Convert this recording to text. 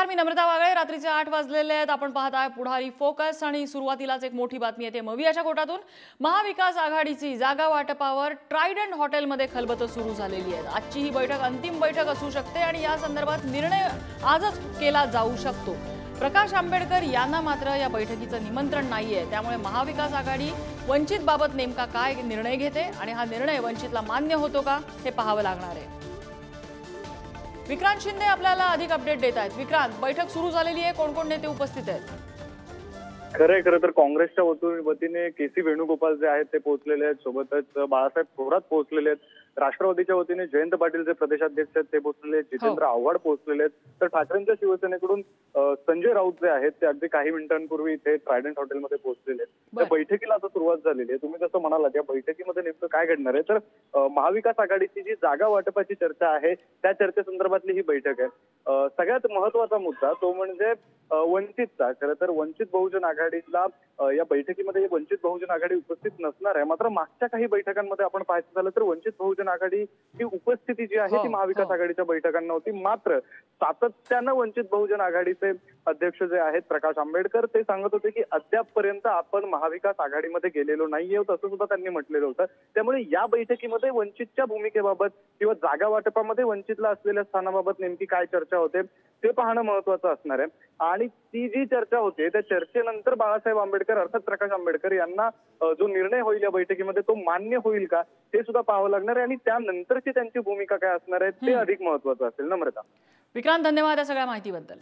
नमस्कार, मी नम्रता वागळे। रात्रीचे 8 वाजलेले आहेत। आपण पाहताय पुढारी फोकस आणि सुरुवातीलाच एक मोठी बातमी येते मवियाच्या कोटातून। महाविकास आघाडीची जागा वाटपावर ट्रायडंट हॉटेलमध्ये खलबतं सुरू झालेली आहे। आजची ही बैठक अंतिम बैठक असू शकते आणि या संदर्भात निर्णय आजच केला जाऊ शकतो। प्रकाश आंबेडकर यांना मात्र या बैठकीचं निमंत्रण नाहीये, त्यामुळे महाविकास आघाडी वंचित बाबत नेमका काय निर्णय घेते आणि हा निर्णय वंचितला मान्य होतो का हे पाहावं लागणार आहे। विक्रांत शिंदे आपल्याला अधिक अपडेट देत आहेत। विक्रांत, बैठक सुरू झालेली आहे, कोण कोण नेते उपस्थित आहेत? खरं तर काँग्रेसच्या वतीने केसी वेणुगोपाल जे आहेत ते पोहोचलेले आहेत, सोबतच बाळासाहेब थोरात पोहोचलेले आहेत। राष्ट्रवादीच्या वतीने जयंत पाटील जे प्रदेशाध्यक्ष आहेत ते पोहोचलेले आहेत, जितेंद्र आव्हाड पोहोचलेले आहेत। तर ठाकरेंच्या शिवसेनेकडून संजय राऊत जे आहेत ते अगदी काही मिनिटांपूर्वी इथे ट्रायडंट हॉटेलमध्ये पोहोचलेले आहेत। त्या बैठकीला आता सुरुवात झालेली आहे। तुम्ही जसं म्हणालात, या बैठकीमध्ये नेमकं काय घडणार आहे, तर महाविकास आघाडीची जी जागा वाटपाची चर्चा आहे त्या चर्चेसंदर्भातली ही बैठक आहे। सगळ्यात महत्वाचा मुद्दा तो म्हणजे वंचितचा। खरं तर वंचित बहुजन आघाडीला या बैठकीमध्ये वंचित बहुजन आघाडी उपस्थित नसणार आहे, मात्र मागच्या काही बैठकांमध्ये आपण पाहायचं झालं तर वंचित बहुजन आघाडीची उपस्थिती जी आहे ती महाविकास आघाडीच्या बैठकांना होती। मात्र सातत्यानं वंचित बहुजन आघाडीचे अध्यक्ष जे आहेत प्रकाश आंबेडकर ते सांगत होते की अद्यापपर्यंत आपण महाविकास आघाडीमध्ये गेलेलो नाहीये, असं सुद्धा त्यांनी म्हटलेलं होतं। त्यामुळे या बैठकीमध्ये वंचितच्या भूमिकेबाबत किंवा जागा वाटपामध्ये वंचितला असलेल्या स्थानाबाबत नेमकी काय चर्चा होते ते पाहणं महत्वाचं असणार आहे। आणि ती जी चर्चा होते त्या चर्चेनंतर बाळासाहेब आंबेडकर अर्थात प्रकाश आंबेडकर यांना जो निर्णय होईल या बैठकीमध्ये तो मान्य होईल का ते सुद्धा पाहावं लागणार आहे आणि त्यानंतरची त्यांची भूमिका काय असणार आहे ते अधिक महत्वाचं असेल। नम्रता, विक्रांत, धन्यवाद या सगळ्या माहितीबद्दल।